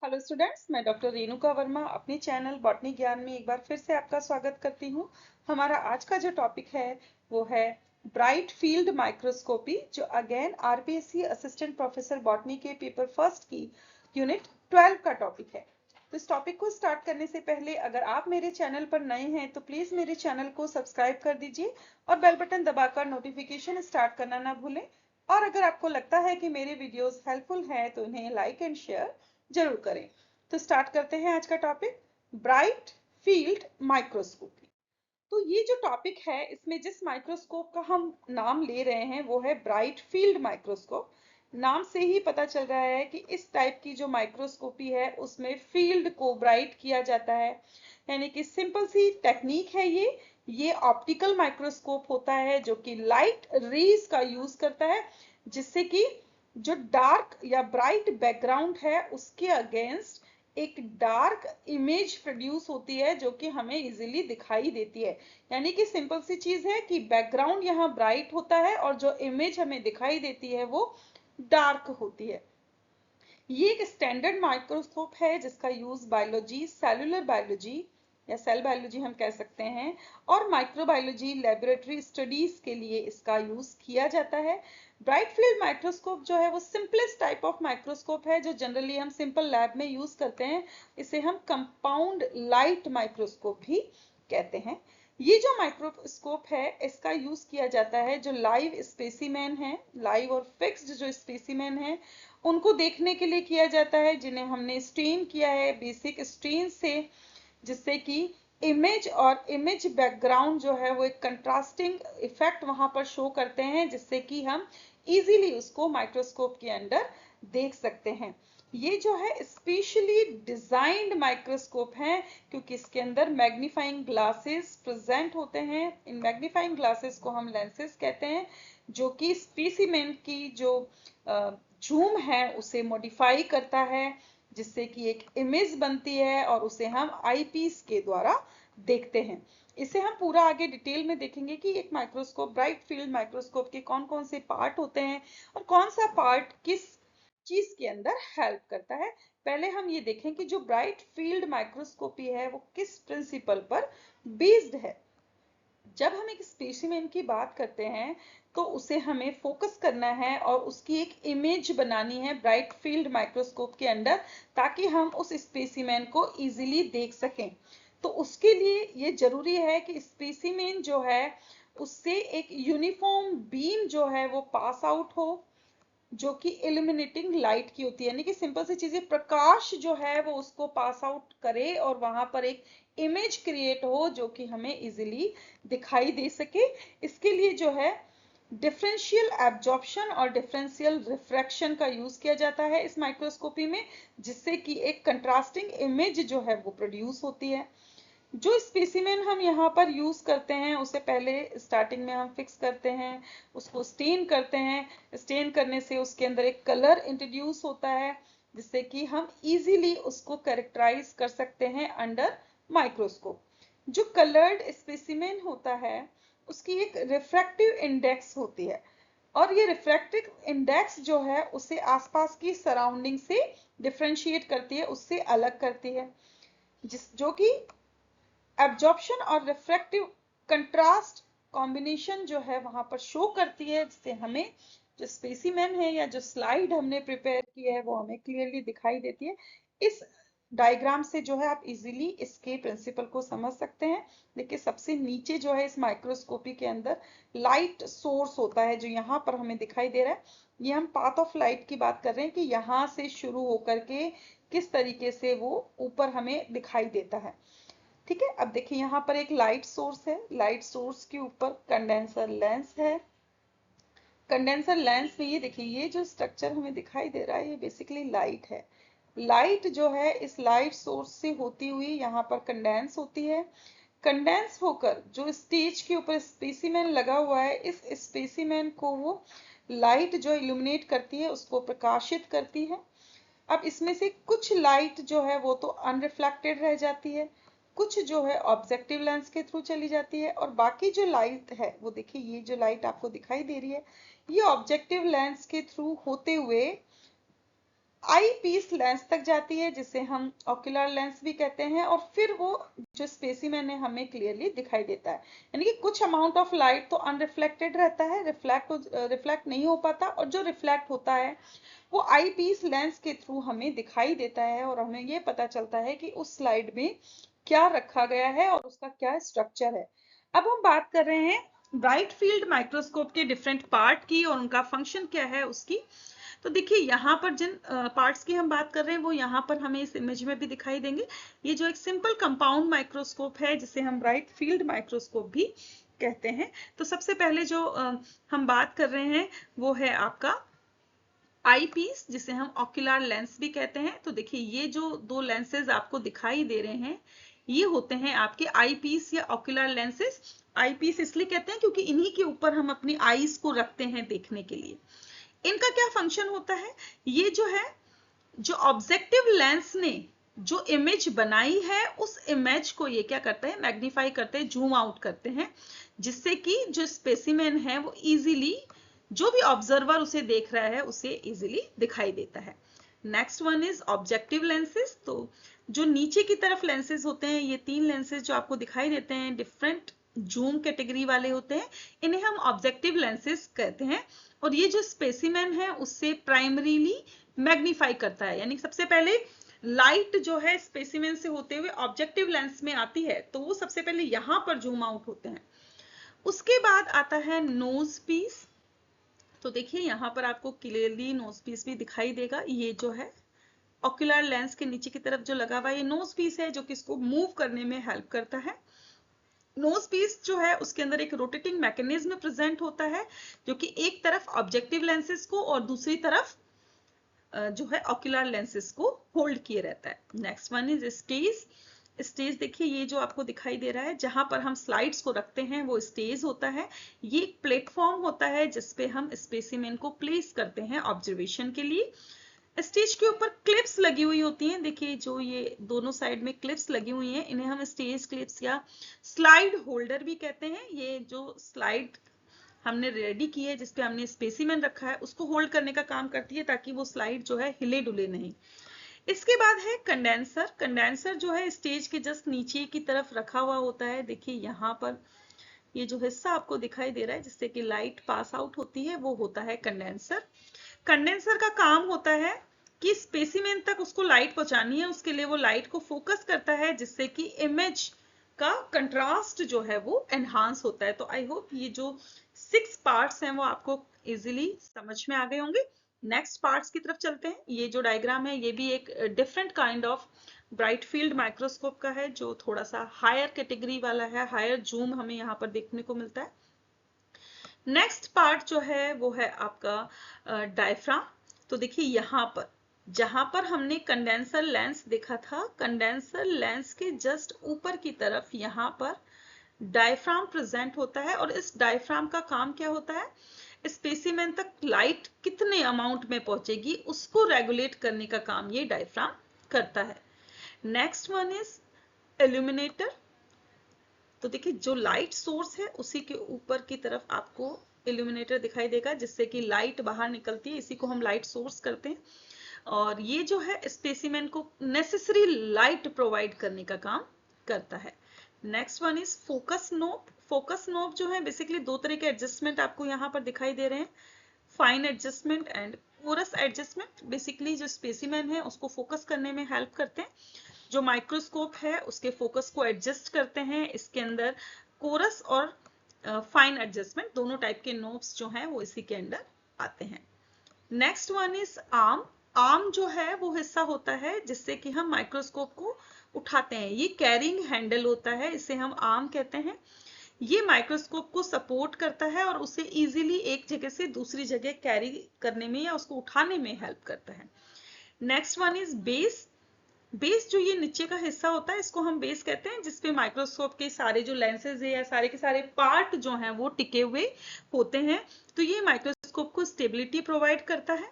Hello students, मैं doctor Renuka Verma अपने channel botany ज्ञान में एक बार फिर से आपका स्वागत करती हूँ। हमारा आज का जो टॉपिक है वो है ब्राइट फील्ड माइक्रोस्कोपी, जो again RPSC assistant professor botany के पेपर फर्स्ट की यूनिट 12 का टॉपिक है। तो इस टॉपिक को स्टार्ट करने से पहले अगर आप मेरे चैनल पर नए हैं तो प्लीज मेरे चैनल को सब्सक्राइब कर दीजिए और बेल बटन दबाकर नोटिफिकेशन स्टार्ट करना ना भूलें। और अगर आपको लगता है कि मेरे वीडियोस हेल्पफुल हैं तो इन्हें लाइक एंड शेयर जरूर करें। तो स्टार्ट करते हैं आज का टॉपिक, ब्राइट फील्ड माइक्रोस्कोपी। तो ये जो टॉपिक है इसमें जिस माइक्रोस्कोप का हम नाम ले रहे हैं वो है ब्राइट फील्ड माइक्रोस्कोप। नाम से ही पता चल रहा है कि इस टाइप की जो माइक्रोस्कोपी है उसमें फील्ड को ब्राइट किया जाता है, यानी कि सिंपल सी टेक्निक है ये ऑप्टिकल माइक्रोस्कोप होता है जो कि लाइट रेज का यूज करता है, जिससे कि जो डार्क या ब्राइट बैकग्राउंड है उसके अगेंस्ट एक डार्क इमेज प्रोड्यूस होती है जो कि हमें इजीली दिखाई देती है। यानी कि सिंपल सी चीज है कि बैकग्राउंड यहाँ ब्राइट होता है और जो इमेज हमें दिखाई देती है वो डार्क होती है। ये एक स्टैंडर्ड माइक्रोस्कोप है जिसका यूज बायोलॉजी, सेलुलर बायोलॉजी या सेल बायोलॉजी हम कह सकते हैं, और माइक्रोबायोलॉजी लेबोरेटरी स्टडीज के लिए इसका यूज किया जाता है। ब्राइट फील्ड माइक्रोस्कोप जो है वो सिंपलेस्ट टाइप ऑफ माइक्रोस्कोप है जो जनरली हम सिंपल लैब में यूज करते हैं। इसे हम कंपाउंड लाइट माइक्रोस्कोप भी कहते हैं। ये जो माइक्रोस्कोप है इसका यूज किया जाता है जो लाइव स्पेसिमेन है, लाइव और फिक्स्ड जो स्पेसिमेन है उनको देखने के लिए किया जाता है, जिन्हें हमने स्टेन किया है बेसिक स्टेन से, जिससे कि इमेज और इमेज बैकग्राउंड जो है वो एक कंट्रास्टिंग इफेक्ट वहां पर शो करते हैं, जिससे कि हम इजीली उसको माइक्रोस्कोप के अंदर देख सकते हैं। ये जो है स्पेशली डिजाइंड माइक्रोस्कोप है क्योंकि इसके अंदर मैग्नीफाइंग ग्लासेस प्रेजेंट होते हैं। इन मैग्नीफाइंग ग्लासेस को हम लेंसेज कहते हैं, जो कि स्पेसिमेन की जो जूम है उसे मॉडिफाई करता है, जिससे कि एक इमेज बनती है और उसे हम आईपीस के द्वारा देखते हैं। इसे हम पूरा आगे डिटेल में देखेंगे कि एक माइक्रोस्कोप, ब्राइट फील्ड माइक्रोस्कोप के कौन कौन से पार्ट होते हैं और कौन सा पार्ट किस चीज के अंदर हेल्प करता है। पहले हम ये देखें कि जो ब्राइट फील्ड माइक्रोस्कोपी है वो किस प्रिंसिपल पर बेस्ड है। जब हम एक स्पेसिमेन की बात करते हैं तो उसे हमें फोकस करना है और उसकी एक इमेज बनानी है ब्राइट फील्ड माइक्रोस्कोप के अंदर, ताकि हम उस स्पेसिमेन को इजीली देख सकें। तो उसके लिए ये जरूरी है कि स्पेसिमेन जो है उससे एक यूनिफॉर्म बीम जो है वो पास आउट हो, जो कि इल्यूमिनेटिंग लाइट की होती है, यानी कि सिंपल सी चीजें, प्रकाश जो है वो उसको पास आउट करे और वहां पर एक इमेज क्रिएट हो जो कि हमें इजीली दिखाई दे सके। इसके लिए जो है डिफरेंशियल एब्जॉर्प्शन और डिफरेंशियल रिफ्रैक्शन का यूज किया जाता है इस माइक्रोस्कोपी में, जिससे कि एक कंट्रास्टिंग इमेज जो है वो प्रोड्यूस होती है। जो स्पेसिमेन हम यहाँ पर यूज करते हैं उसे पहले स्टार्टिंग में हम फिक्स करते हैं, उसको स्टेन करते हैं। स्टेन करने से उसके अंदर एक कलर इंट्रोड्यूस होता है, जिससे कि हम इजीली उसको कैरेक्टराइज कर सकते हैं अंडर माइक्रोस्कोप। जो कलर्ड स्पेसिमेन होता है उसकी एक रिफ्रैक्टिव इंडेक्स होती है, और ये रिफ्रैक्टिव इंडेक्स जो है उसे आसपास की सराउंडिंग से डिफ्रेंशिएट करती है, उससे अलग करती है, जिस जो कि एब्जॉर्प्शन और रिफ्रैक्टिव कंट्रास्ट कॉम्बिनेशन जो है वहां पर शो करती है, जिससे हमें जो स्पेसिमेन है या जो स्लाइड हमने प्रिपेयर की है वो हमें क्लियरली दिखाई देती है। इस डायग्राम से जो है आप इजीली इसके प्रिंसिपल को समझ सकते हैं। देखिए सबसे नीचे जो है इस माइक्रोस्कोपी के अंदर लाइट सोर्स होता है जो यहाँ पर हमें दिखाई दे रहा है। ये हम पाथ ऑफ लाइट की बात कर रहे हैं कि यहाँ से शुरू होकर के किस तरीके से वो ऊपर हमें दिखाई देता है। ठीक है, अब देखिए यहाँ पर एक लाइट सोर्स है, लाइट सोर्स के ऊपर कंडेंसर लेंस है। कंडेंसर लेंस में ये देखिए ये जो स्ट्रक्चर हमें दिखाई दे रहा है ये बेसिकली लाइट है। लाइट जो है इस लाइट सोर्स से होती हुई यहाँ पर कंडेंस होती है। कंडेंस होकर जो स्टेज के ऊपर स्पेसिमेन लगा हुआ है, इस स्पेसिमेन को वो लाइट जो इल्यूमिनेट करती है उसको प्रकाशित करती है। अब इसमें से कुछ लाइट जो है वो तो अनरिफ्लेक्टेड रह जाती है, कुछ जो है ऑब्जेक्टिव लेंस के थ्रू चली जाती है, और बाकी जो लाइट है वो देखिए ये जो लाइट आपको दिखाई दे रही है ये ऑब्जेक्टिव लेंस के थ्रू होते हुए आई पीस लेंस तक जाती है, जिसे हम ऑक्यूलर लेंस भी कहते हैं, और फिर वो जो स्पेसिमेन है हमें क्लियरली दिखाई देता है। यानी कि कुछ अमाउंट ऑफ लाइट तो अनरिफ्लेक्टेड रहता है, रिफ्लेक्ट नहीं हो पाता, और जो रिफ्लेक्ट होता है वो आई पीस लेंस के थ्रू हमें दिखाई देता है, और हमें ये पता चलता है कि उस स्लाइड में क्या रखा गया है और उसका क्या स्ट्रक्चर है। अब हम बात कर रहे हैं ब्राइट फील्ड माइक्रोस्कोप के डिफरेंट पार्ट की और उनका फंक्शन क्या है उसकी। तो देखिए यहाँ पर जिन पार्ट्स की हम बात कर रहे हैं वो यहाँ पर हमें इस इमेज में भी दिखाई देंगे। ये जो एक सिंपल कंपाउंड माइक्रोस्कोप है, जिसे हम ब्राइट फील्ड माइक्रोस्कोप भी कहते हैं। तो सबसे पहले जो हम बात कर रहे हैं वो है आपका आई पीस, जिसे हम ऑक्यूलर लेंस भी कहते हैं। तो देखिए ये जो दो लेंसेज आपको दिखाई दे रहे हैं ये होते हैं आपके आई पीस या ऑक्यूलर लेंसेज। आई पीस इसलिए कहते हैं क्योंकि इन्हीं के ऊपर हम अपनी आईज को रखते हैं देखने के लिए। इनका क्या फंक्शन होता है, ये जो है जो ऑब्जेक्टिव लेंस ने जो इमेज बनाई है उस इमेज को ये क्या करते हैं, मैग्नीफाई करते हैं, जूम आउट करते हैं, जिससे कि जो स्पेसिमेन है वो इजीली, जो भी ऑब्जर्वर उसे देख रहा है उसे इजीली दिखाई देता है। Next one is objective lenses. तो जो नीचे की तरफ लेंसेज होते हैं, ये तीन लेंसेज जो आपको दिखाई देते हैं डिफरेंट जूम कैटेगरी वाले होते हैं, इन्हें हम ऑब्जेक्टिव लेंसेज कहते हैं। और ये जो स्पेसिमेन है उससे प्राइमरीली मैग्नीफाई करता है, यानी सबसे पहले लाइट जो है स्पेसिमेन से होते हुए ऑब्जेक्टिव लेंस में आती है, तो वो सबसे पहले यहां पर जूम आउट होते हैं। उसके बाद आता है नोज पीस। तो देखिए यहाँ पर आपको क्लियरली नोज पीस भी दिखाई देगा। ये जो है ऑक्यूलर लेंस के नीचे की तरफ जो लगा हुआ है ये नोज पीस है, जो कि इसको मूव करने में हेल्प करता है। नोज पीस जो है उसके अंदर एक रोटेटिंग मैकेनिज्म प्रेजेंट होता है, जो कि एक तरफ ऑब्जेक्टिव लेंसेज को और दूसरी तरफ जो है ऑक्यूलर लेंसेज को होल्ड किए रहता है। Next one is stage. Stage देखिए ये जो आपको दिखाई दे रहा है जहां पर हम स्लाइड्स को रखते हैं वो स्टेज होता है। ये एक प्लेटफॉर्म होता है जिसपे हम स्पेसिमेन को प्लेस करते हैं ऑब्जर्वेशन के लिए। स्टेज के ऊपर क्लिप्स लगी हुई होती हैं, देखिए जो ये दोनों साइड में क्लिप्स लगी हुई हैं इन्हें हम स्टेज क्लिप्स या स्लाइड होल्डर भी कहते हैं। ये जो स्लाइड हमने रेडी की है जिसपे हमने स्पेसिमेन रखा है उसको होल्ड करने का काम करती है, ताकि वो स्लाइड जो है हिले डुले नहीं। इसके बाद है कंडेंसर। कंडेंसर जो है स्टेज के जस्ट नीचे की तरफ रखा हुआ होता है। देखिए यहाँ पर ये जो हिस्सा आपको दिखाई दे रहा है जिससे कि लाइट पास आउट होती है वो होता है कंडेंसर। कंडेंसर का काम होता है कि स्पेसिमेन तक उसको लाइट पहुंचानी है, उसके लिए वो लाइट को फोकस करता है जिससे कि इमेज का कंट्रास्ट जो है वो एनहांस होता है। तो आई होप ये जो 6 पार्ट्स हैं वो आपको इजीली समझ में आ गए होंगे। नेक्स्ट पार्ट्स की तरफ चलते हैं। ये जो डायग्राम है ये भी एक different kind of bright field microscope का है, जो थोड़ा सा हायर कैटेगरी वाला है, हायर जूम हमें यहाँ पर देखने को मिलता है। नेक्स्ट पार्ट जो है वो है आपका डायफ्राम। तो देखिए यहाँ पर जहां पर हमने कंडेंसर लेंस देखा था, कंडेंसर लेंस के जस्ट ऊपर की तरफ यहाँ पर डायफ्राम प्रेजेंट होता है, और इस डायफ्राम का काम क्या होता है, स्पेसिमेन तक लाइट कितने अमाउंट में पहुंचेगी उसको रेगुलेट करने का काम ये डायफ्राम करता है। Next one is illuminator. तो देखिए जो लाइट सोर्स है उसी के ऊपर की तरफ आपको इल्यूमिनेटर दिखाई देगा जिससे कि लाइट बाहर निकलती है, इसी को हम लाइट सोर्स करते हैं। और ये जो है स्पेसिमेन को नेसेसरी लाइट प्रोवाइड करने का काम करता है। Next one is focus knob. Focus knob जो है बेसिकली दो तरह के एडजस्टमेंट आपको यहाँ पर दिखाई दे रहे हैं, fine adjustment and coarse adjustment. Basically जो स्पेसिमेन है उसको फोकस करने में हेल्प करते हैं, जो माइक्रोस्कोप है उसके फोकस को एडजस्ट करते हैं। इसके अंदर कोरस और फाइन एडजस्टमेंट दोनों टाइप के नोब्स जो हैं वो इसी के अंदर आते हैं। Next one is arm. Arm जो है वो हिस्सा होता है जिससे कि हम माइक्रोस्कोप को उठाते हैं, ये कैरिंग हैंडल होता है, इसे हम आर्म कहते हैं। ये माइक्रोस्कोप को सपोर्ट करता है और उसे इजीली एक जगह से दूसरी जगह कैरी करने में या उसको उठाने में हेल्प करता है। Next one is base. Base जो ये नीचे का हिस्सा होता है इसको हम बेस कहते हैं, जिसपे माइक्रोस्कोप के सारे जो लेंसेज है या सारे के सारे पार्ट जो हैं वो टिके हुए होते हैं। तो ये माइक्रोस्कोप को स्टेबिलिटी प्रोवाइड करता है,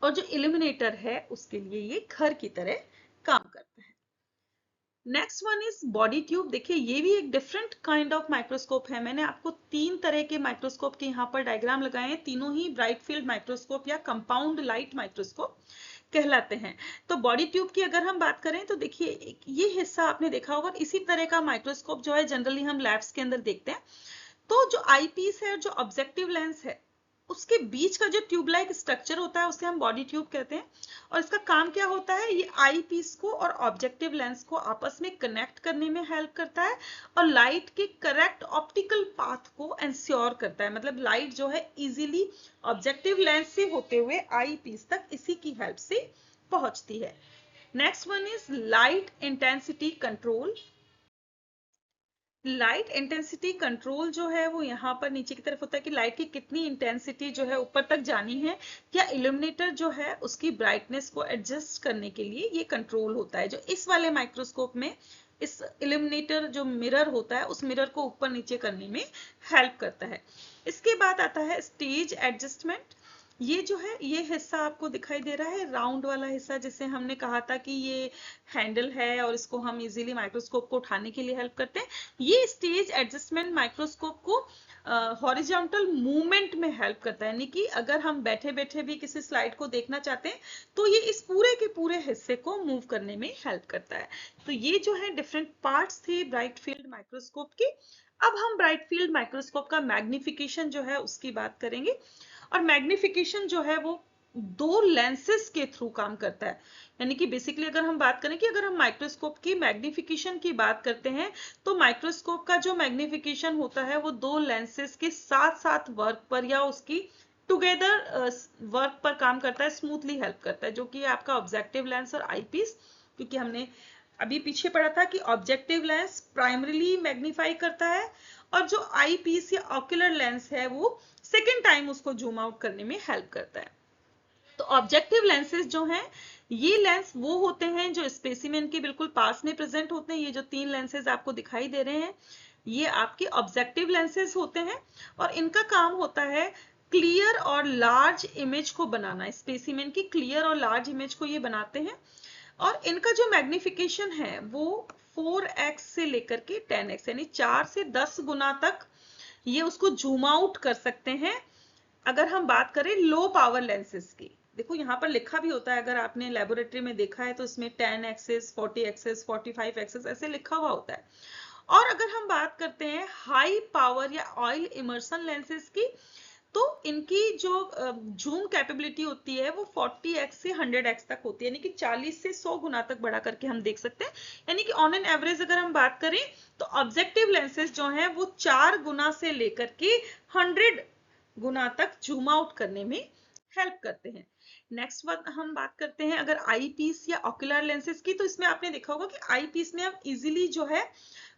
और जो इल्यूमिनेटर है उसके लिए ये घर की तरह काम करता है। Next one is body tube. देखिए ये भी एक डिफरेंट काइंड ऑफ माइक्रोस्कोप है। मैंने आपको 3 तरह के माइक्रोस्कोप के यहाँ पर डायग्राम लगाए हैं, तीनों ही ब्राइट फील्ड माइक्रोस्कोप या कंपाउंड लाइट माइक्रोस्कोप। कहलाते हैं। तो बॉडी ट्यूब की अगर हम बात करें तो देखिए ये हिस्सा आपने देखा होगा, इसी तरह का माइक्रोस्कोप जो है जनरली हम लैब्स के अंदर देखते हैं। तो जो आईपीस है, जो ऑब्जेक्टिव लेंस है, उसके बीच का जो ट्यूब लाइक स्ट्रक्चर होता है उसे हम बॉडी ट्यूब कहते हैं। और इसका काम क्या होता है, ये आई पीस को और ऑब्जेक्टिव लेंस को आपस में कनेक्ट करने में हेल्प करता है और लाइट के करेक्ट ऑप्टिकल पाथ को इंश्योर करता है। मतलब लाइट जो है इजीली ऑब्जेक्टिव लेंस से होते हुए आई पीस तक इसी की हेल्प से पहुंचती है। Next one is light intensity control. Light intensity control जो है वो यहाँ पर नीचे की तरफ होता है कि लाइट की कितनी इंटेंसिटी जो है ऊपर तक जानी है, या इल्यूमिनेटर जो है उसकी ब्राइटनेस को एडजस्ट करने के लिए ये कंट्रोल होता है। जो इस वाले माइक्रोस्कोप में इस इल्यूमिनेटर जो मिरर होता है उस मिरर को ऊपर नीचे करने में हेल्प करता है। इसके बाद आता है स्टेज एडजस्टमेंट। ये जो है ये हिस्सा आपको दिखाई दे रहा है, राउंड वाला हिस्सा, जिसे हमने कहा था कि ये हैंडल है और इसको हम इजीली माइक्रोस्कोप को उठाने के लिए हेल्प करते हैं। ये स्टेज एडजस्टमेंट माइक्रोस्कोप को हॉरिजॉन्टल मूवमेंट में हेल्प करता है, यानी कि अगर हम बैठे बैठे भी किसी स्लाइड को देखना चाहते हैं तो ये इस पूरे के पूरे हिस्से को मूव करने में हेल्प करता है। तो ये जो है डिफरेंट पार्ट्स थे ब्राइट फील्ड माइक्रोस्कोप के। अब हम ब्राइट फील्ड माइक्रोस्कोप का मैग्निफिकेशन जो है उसकी बात करेंगे। और मैग्निफिकेशन जो है वो दो लेंसेस के थ्रू काम करता है। यानी कि बेसिकली अगर हम बात करें कि अगर हम माइक्रोस्कोप की मैग्निफिकेशन की बात करते हैं तो माइक्रोस्कोप का जो मैग्निफिकेशन होता है वो दो लेंसेस के साथ साथ वर्क पर या उसकी टुगेदर वर्क पर काम करता है, स्मूथली हेल्प करता है, जो कि आपका ऑब्जेक्टिव लेंस और आईपीस। क्योंकि हमने अभी पीछे पढ़ा था कि ऑब्जेक्टिव लेंस प्राइमरीली मैग्नीफाई करता है और जो आई पीस या ऑक्यूलर लेंस है वो सेकेंड टाइम उसको जूम आउट करने में हेल्प करता है। तो ऑब्जेक्टिव लेंसेज जो हैं ये लेंस वो होते हैं जो स्पेसिमेन के बिल्कुल पास में प्रेजेंट होते हैं। ये जो तीन लेंसेज आपको दिखाई दे रहे हैं ये आपके ऑब्जेक्टिव लेंसेज होते हैं और इनका काम होता है क्लियर और लार्ज इमेज को बनाना। स्पेसिमेन की क्लियर और लार्ज इमेज को ये बनाते हैं और इनका जो मैग्निफिकेशन है वो 4x से लेकर के 10x यानी 4 से 10 गुना तक ये उसको जूम आउट कर सकते हैं। अगर हम बात करें लो पावर लेंसेज की, देखो यहाँ पर लिखा भी होता है, अगर आपने लेबोरेटरी में देखा है तो इसमें 10 एक्सेस 40 एक्सेस 45 एक्सेस ऐसे लिखा हुआ होता है। और अगर हम बात करते हैं हाई पावर या ऑयल इमर्सन लेंसेज की तो इनकी जो जूम कैपेबिलिटी होती है वो 40x से 100x तक होती है, यानी कि 40 से 100 गुना तक बढ़ा करके हम देख सकते हैं। यानी कि ऑन एन एवरेज अगर हम बात करें तो ऑब्जेक्टिव लेंसेज जो हैं वो 4 गुना से लेकर के 100 गुना तक जूम आउट करने में हेल्प करते हैं। नेक्स्ट हम बात करते हैं अगर आई पीस या ऑक्यूलर लेंसेज की, तो इसमें आपने देखा होगा कि आई पीस में हम इजीली जो है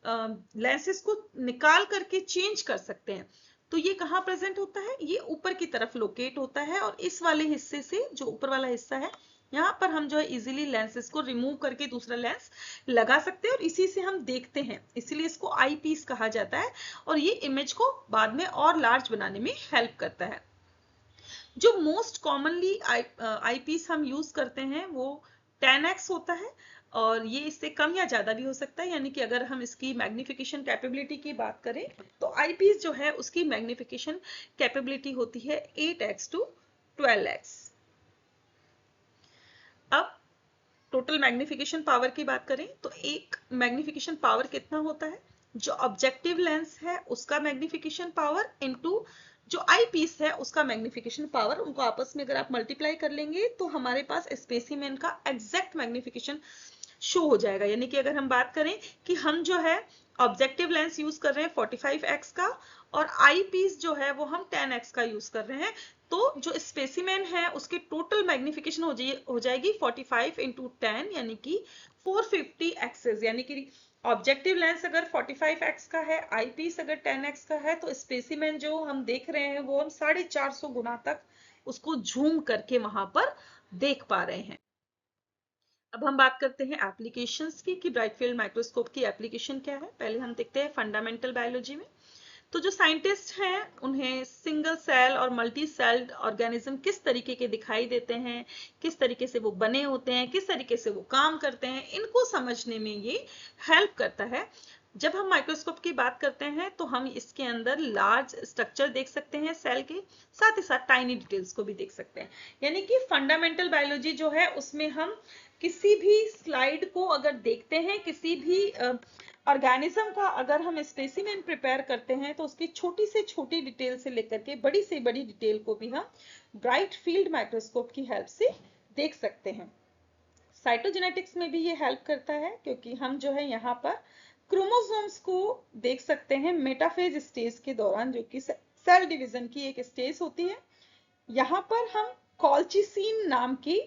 लेंसेज को निकाल करके चेंज कर सकते हैं। तो ये कहाँ प्रेजेंट होता है, ये ऊपर की तरफ लोकेट होता है और इस वाले हिस्से से जो ऊपर वाला हिस्सा है यहाँ पर हम जो है इजीली लेंसेज को रिमूव करके दूसरा लेंस लगा सकते हैं और इसी से हम देखते हैं, इसीलिए इसको आई पीस कहा जाता है और ये इमेज को बाद में और लार्ज बनाने में हेल्प करता है। जो मोस्ट कॉमनली आई पीस हम यूज करते हैं वो 10x होता है और ये इससे कम या ज्यादा भी हो सकता है। यानी कि अगर हम इसकी मैग्निफिकेशन कैपेबिलिटी की बात करें तो आईपीस जो है उसकी मैग्निफिकेशन कैपेबिलिटी होती है 8x to 12x। अब टोटल मैग्निफिकेशन पावर की बात करें तो एक मैग्निफिकेशन पावर कितना होता है, जो ऑब्जेक्टिव लेंस है उसका मैग्निफिकेशन पावर इनटू जो आई पीस है उसका मैग्निफिकेशन पावर, उनको आपस में अगर आप मल्टीप्लाई कर लेंगे तो हमारे पास स्पेसिमेन का एग्जैक्ट मैग्निफिकेशन शो हो जाएगा। यानी कि अगर हम बात करें कि हम जो है ऑब्जेक्टिव लेंस यूज कर रहे हैं 45x का और आई पीस जो है वो हम 10x का यूज कर रहे हैं, तो जो स्पेसिमेन है उसकी टोटल मैग्निफिकेशन हो जाएगी 45 इंटू 10 यानी कि 450 एक्सेस। यानी कि ऑब्जेक्टिव लेंस अगर 45x का है, आई पीस अगर 10x का है, तो स्पेसिमेन जो हम देख रहे हैं वो हम 450 गुना तक उसको झूम करके वहां पर देख पा रहे हैं। अब हम बात करते हैं एप्लीकेशंस की कि ब्राइट फील्ड माइक्रोस्कोप की एप्लीकेशन क्या है। पहले हम देखते हैं फंडामेंटल बायोलॉजी में। तो जो साइंटिस्ट हैं उन्हें सिंगल सेल और मल्टी सेल्ड ऑर्गेनिज्म किस तरीके के दिखाई देते हैं, किस तरीके से वो बने होते हैं, किस तरीके से वो काम करते हैं, इनको समझने में ये हेल्प करता है। जब हम माइक्रोस्कोप की बात करते हैं तो हम इसके अंदर लार्ज स्ट्रक्चर देख सकते हैं सेल के, साथ ही साथ टाइनी डिटेल्स को भी देख सकते हैं। यानी कि फंडामेंटल बायोलॉजी जो है उसमें हम किसी भी स्लाइड को अगर देखते हैं, किसी भी ऑर्गेनिज्म का अगर हम स्पेसिमेन प्रिपेयर करते हैं तो उसकी छोटी से छोटी डिटेल से लेकर के बड़ी से बड़ी डिटेल को भी हम ब्राइट फील्ड माइक्रोस्कोप की हेल्प से देख सकते हैं। साइटोजेनेटिक्स में भी ये हेल्प करता है, क्योंकि हम जो है यहाँ पर क्रोमोसोम्स को देख सकते हैं मेटाफेज स्टेज के दौरान, जो कि सेल डिवीजन की एक स्टेज होती है। यहाँ पर हम कॉल्चिसिन नाम की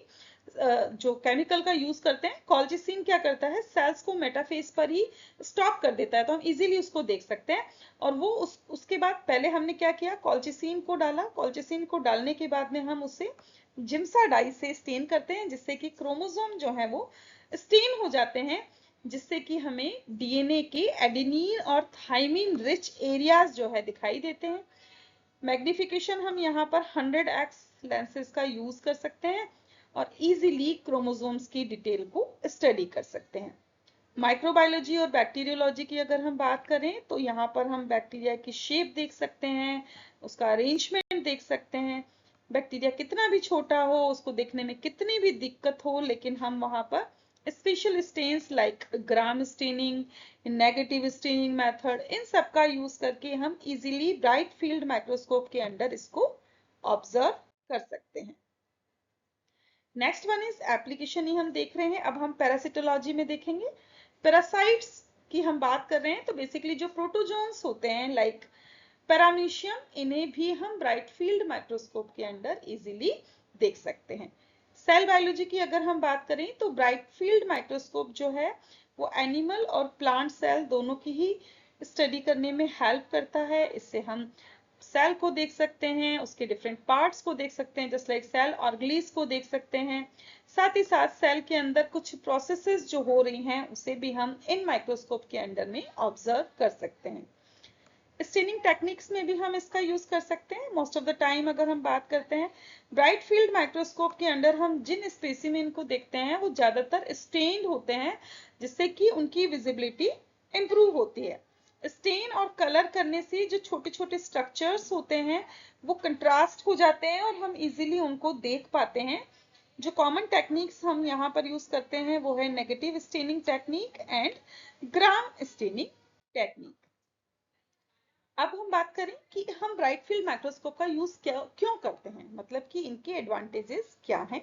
जो केमिकल का यूज करते हैं। कॉल्चिसिन क्या करता है, सेल्स को मेटाफेज पर ही स्टॉप कर देता है, तो हम इजीली उसको देख सकते हैं। और वो उसके बाद पहले हमने क्या किया, कॉल्चिसिन को डाला। कॉल्चिसिन को डालने के बाद में हम उसे जिम्सा डाई से स्टेन करते हैं, जिससे कि क्रोमोसोम जो है वो स्टेन हो जाते हैं, जिससे कि हमें डीएनए के एडेनिन और थाइमिन रिच एरियाज जो है दिखाई देते हैं। मैग्निफिकेशन हम यहाँ पर 100x लेंसेज का यूज कर सकते हैं और इजीली क्रोमोसोम्स की डिटेल को स्टडी कर सकते हैं। माइक्रोबायोलॉजी और बैक्टीरियोलॉजी की अगर हम बात करें तो यहाँ पर हम बैक्टीरिया की शेप देख सकते हैं, उसका अरेंजमेंट देख सकते हैं। बैक्टीरिया कितना भी छोटा हो, उसको देखने में कितनी भी दिक्कत हो, लेकिन हम वहां पर special stains like gram staining, negative staining method, इन सब का यूज करके हम इजीली ब्राइट फील्ड माइक्रोस्कोप के अंडर इसको ऑब्जर्व कर सकते हैं। नेक्स्ट वन इज एप्लीकेशन ही हम देख रहे हैं। अब हम पैरासिटोलॉजी में देखेंगे। पैरासाइट्स की हम बात कर रहे हैं तो बेसिकली जो प्रोटोजोन्स होते हैं लाइक पैरामीशियम, इन्हें भी हम ब्राइट फील्ड माइक्रोस्कोप के अंडर इजीली देख सकते हैं। सेल बायोलॉजी की अगर हम बात करें तो ब्राइट फील्ड माइक्रोस्कोप जो है वो एनिमल और प्लांट सेल दोनों की ही स्टडी करने में हेल्प करता है। इससे हम सेल को देख सकते हैं, उसके डिफरेंट पार्ट्स को देख सकते हैं, जस्ट लाइक सेल ऑर्गेनीज को देख सकते हैं। साथ ही साथ सेल के अंदर कुछ प्रोसेसेस जो हो रही हैं उसे भी हम इन माइक्रोस्कोप के अंडर में ऑब्जर्व कर सकते हैं। स्टेनिंग टेक्निक्स में भी हम इसका यूज कर सकते हैं। मोस्ट ऑफ द टाइम अगर हम बात करते हैं ब्राइट फील्ड माइक्रोस्कोप के अंडर हम जिन स्पेसिमेन को देखते हैं वो ज्यादातर स्टेन्ड होते हैं, जिससे कि उनकी विजिबिलिटी इंप्रूव होती है। स्टेन और कलर करने से जो छोटे छोटे स्ट्रक्चर्स होते हैं वो कंट्रास्ट हो जाते हैं और हम इजीली उनको देख पाते हैं। जो कॉमन टेक्निक्स हम यहाँ पर यूज करते हैं वो है negative staining technique and gram staining technique. अब हम बात करें कि हम ब्राइट फील्ड माइक्रोस्कोप का यूज क्यों करते हैं, मतलब कि इनके एडवांटेजेस क्या हैं।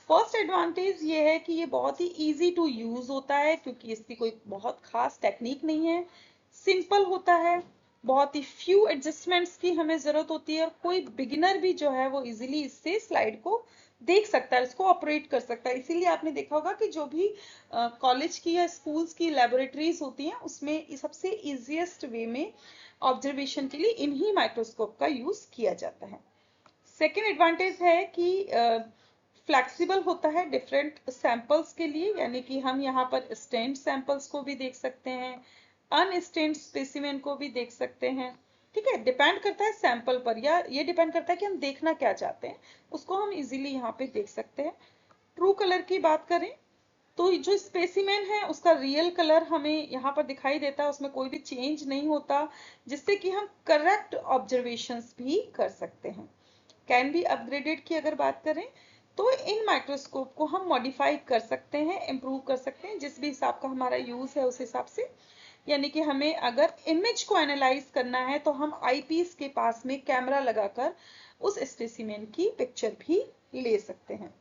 फर्स्ट एडवांटेज ये है कि ये बहुत ही इजी टू यूज होता है, क्योंकि इसकी कोई बहुत खास टेक्निक नहीं है, सिंपल होता है, बहुत ही फ्यू एडजस्टमेंट्स की हमें जरूरत होती है और कोई बिगिनर भी जो है वो इजीली इससे स्लाइड को देख सकता है, इसको ऑपरेट कर सकता है। इसीलिए आपने देखा होगा कि जो भी कॉलेज की या स्कूल्स की लेबोरेटरीज होती हैं उसमें सबसे इजीएस्ट वे में ऑब्जर्वेशन के लिए इन्हीं माइक्रोस्कोप का यूज किया जाता है। सेकेंड एडवांटेज है कि फ्लेक्सिबल होता है डिफरेंट सैंपल्स के लिए, यानी कि हम यहाँ पर स्टेन्ड सैंपल्स को भी देख सकते हैं, अनस्टेन्ड स्पेसिमेन को भी देख सकते हैं। ठीक है, डिपेंड करता है सैंपल पर, या ये डिपेंड करता है कि हम देखना क्या चाहते हैं, उसको हम इजीली यहाँ पे देख सकते हैं। ट्रू कलर की बात करें तो जो स्पेसिमेन है उसका रियल कलर हमें यहाँ पर दिखाई देता है, उसमें कोई भी चेंज नहीं होता, जिससे कि हम करेक्ट ऑब्जर्वेशंस भी कर सकते हैं। कैन बी अपग्रेडेड की अगर बात करें तो इन माइक्रोस्कोप को हम मॉडिफाई कर सकते हैं, इंप्रूव कर सकते हैं, जिस भी हिसाब का हमारा यूज है उस हिसाब से। यानी कि हमें अगर इमेज को एनालाइज करना है तो हम आईपीस के पास में कैमरा लगाकर उस स्पेसिमेन की पिक्चर भी ले सकते हैं।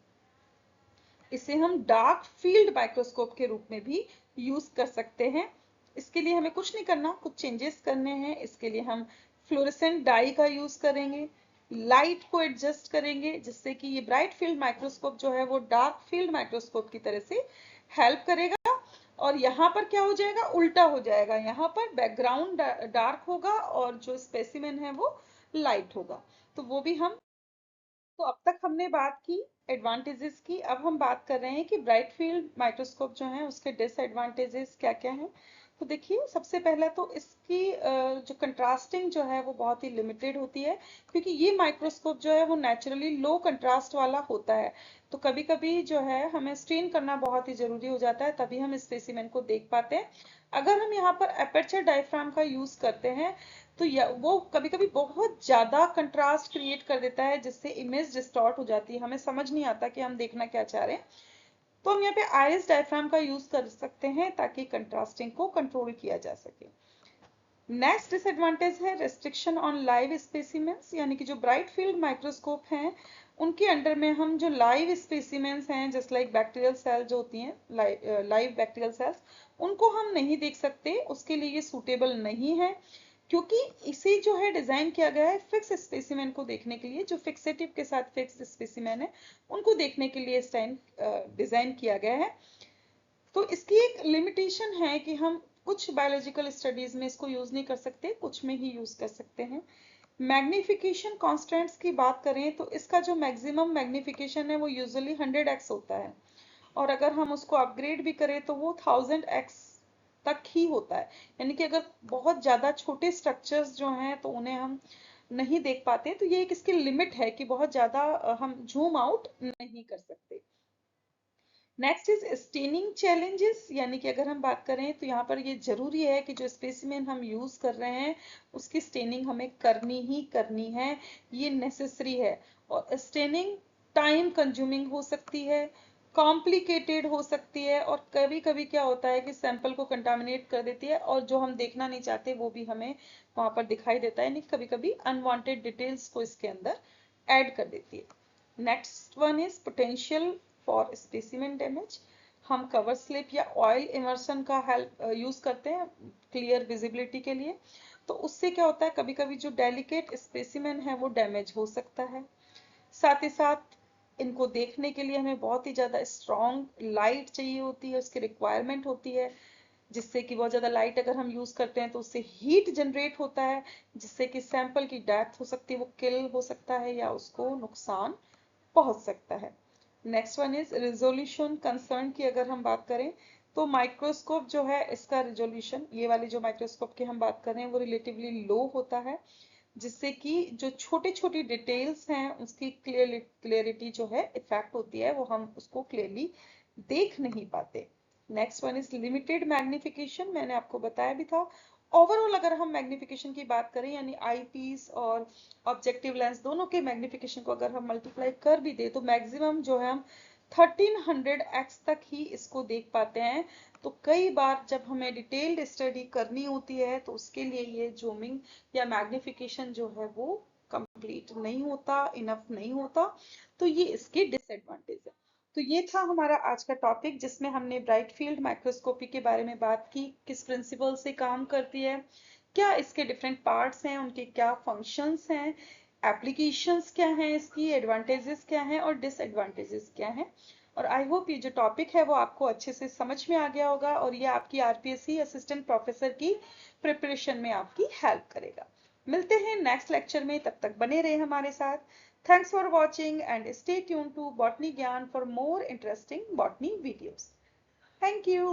इसे हम डार्क फील्ड माइक्रोस्कोप के रूप में भी यूज कर सकते हैं। इसके लिए हमें कुछ नहीं करना, कुछ चेंजेस करने हैं। इसके लिए हम फ्लोरेसेंट डाई का यूज करेंगे, लाइट को एडजस्ट करेंगे, जिससे कि ये ब्राइट फील्ड माइक्रोस्कोप जो है वो डार्क फील्ड माइक्रोस्कोप की तरह से हेल्प करेगा। और यहाँ पर क्या हो जाएगा, उल्टा हो जाएगा, यहाँ पर बैकग्राउंड डार्क होगा और जो स्पेसिमेन है वो लाइट होगा। तो वो भी हम, तो अब तक हमने बात की एडवांटेजेस की। अब हम बात कर रहे हैं कि ब्राइट फील्ड माइक्रोस्कोप जो है उसके डिसएडवांटेजेस क्या क्या हैं। तो देखिए सबसे पहला तो इसकी जो कंट्रास्टिंग जो है वो बहुत ही लिमिटेड होती है, क्योंकि ये माइक्रोस्कोप जो है वो नेचुरली लो कंट्रास्ट वाला होता है। तो कभी कभी जो है हमें स्ट्रेन करना बहुत ही जरूरी हो जाता है, तभी हम स्पेसिमेन को देख पाते हैं। अगर हम यहाँ पर अपर्चर डायफ्राम का यूज करते हैं तो वो कभी कभी बहुत ज्यादा कंट्रास्ट क्रिएट कर देता है, जिससे इमेज डिस्टॉर्ट हो जाती है, हमें समझ नहीं आता कि हम देखना क्या चाह रहे हैं। तो हम यहाँ पे आईरिस डायफ्राम का यूज कर सकते हैं ताकि कंट्रास्टिंग को कंट्रोल किया जा सके। नेक्स्ट डिसएडवांटेज है रेस्ट्रिक्शन ऑन लाइव स्पेसिमेंस, यानी कि जो ब्राइट फील्ड माइक्रोस्कोप हैं उनके अंडर में हम जो लाइव स्पेसिमेंस हैं जस्ट लाइक बैक्टीरियल सेल जो होती हैं, लाइव बैक्टीरियल सेल्स, उनको हम नहीं देख सकते, उसके लिए ये सूटेबल नहीं है, क्योंकि इसे जो है डिजाइन किया गया है फिक्स स्पेसिमेन को देखने के लिए, जो फिक्सेटिव के साथ फिक्स स्पेसिमेन है उनको देखने के लिए डिजाइन किया गया है। तो इसकी एक लिमिटेशन है कि हम कुछ बायोलॉजिकल स्टडीज में इसको यूज नहीं कर सकते, कुछ में ही यूज कर सकते हैं। मैग्निफिकेशन कॉन्स्टेंट्स की बात करें तो इसका जो मैक्सिमम मैग्निफिकेशन है वो यूजुअली 100x होता है, और अगर हम उसको अपग्रेड भी करें तो वो 1000x तक ही होता है। यानी कि अगर बहुत ज्यादा छोटे स्ट्रक्चर्स जो हैं तो उन्हें हम नहीं देख पाते, तो ये एक इसकी लिमिट है कि बहुत ज्यादा हम जूम आउट नहीं कर सकते। नेक्स्ट इज स्टेनिंग चैलेंजेस, यानी कि अगर हम बात करें तो यहाँ पर ये जरूरी है कि जो स्पेसिमेन हम यूज कर रहे हैं उसकी स्टेनिंग हमें करनी ही करनी है, ये नेसेसरी है। और स्टेनिंग टाइम कंज्यूमिंग हो सकती है, कॉम्प्लिकेटेड हो सकती है, और कभी कभी क्या होता है कि सैंपल को कंटामिनेट कर देती है और जो हम देखना नहीं चाहते वो भी हमें वहां पर दिखाई देता है, यानी कभी कभी अनवांटेड डिटेल्स को इसके अंदर ऐड कर देती है। Next one is potential for specimen damage. हम कवर स्लिप या ऑयल इमर्शन का हेल्प यूज करते हैं क्लियर विजिबिलिटी के लिए, तो उससे क्या होता है कभी कभी जो डेलिकेट स्पेसिमेन है वो डैमेज हो सकता है। साथ ही साथ इनको देखने के लिए हमें बहुत ही ज्यादा स्ट्रॉन्ग लाइट चाहिए होती है, उसकी रिक्वायरमेंट होती है, जिससे कि बहुत ज्यादा लाइट अगर हम यूज करते हैं तो उससे हीट जनरेट होता है, जिससे कि सैंपल की डेथ हो सकती है, वो किल हो सकता है या उसको नुकसान पहुंच सकता है। Next one is resolution concern की अगर हम बात करें तो माइक्रोस्कोप जो है इसका रिजोल्यूशन, ये वाली जो माइक्रोस्कोप की हम बात कर रहे हैं वो रिलेटिवली लो होता है, जिससे कि जो छोटी छोटी डिटेल्स हैं उसकी क्लियरिटी जो है इफेक्ट होती है, वो हम उसको क्लियरली देख नहीं पाते। Next one is limited magnification, मैंने आपको बताया भी था। ओवरऑल अगर हम मैग्निफिकेशन की बात करें यानी आईपीस और ऑब्जेक्टिव लेंस दोनों के मैग्निफिकेशन को अगर हम मल्टीप्लाई कर भी दे तो मैक्सिमम जो है हम 1300x तक ही इसको देख पाते हैं। तो कई बार जब हमें डिटेल्ड स्टडी करनी होती है तो उसके लिए ये जूमिंग या मैग्निफिकेशन जो है वो कंप्लीट नहीं होता, इनफ नहीं होता, तो ये इसके डिसएडवांटेज है। तो ये था हमारा आज का टॉपिक जिसमें हमने ब्राइट फील्ड माइक्रोस्कोपी के बारे में बात की, किस प्रिंसिपल से काम करती है, क्या इसके डिफरेंट पार्ट्स हैं, उनके क्या फंक्शंस हैं, एप्लीकेशंस क्या हैं, इसकी एडवांटेजेस क्या हैं और डिसएडवांटेजेस क्या हैं। और आई होप ये जो टॉपिक है वो आपको अच्छे से समझ में आ गया होगा और ये आपकी आरपीएससी असिस्टेंट प्रोफेसर की प्रिपरेशन में आपकी हेल्प करेगा। मिलते हैं नेक्स्ट लेक्चर में, तब तक बने रहे हमारे साथ। Thanks for watching and stay tuned to Botany Gyan for more interesting botany videos. Thank you.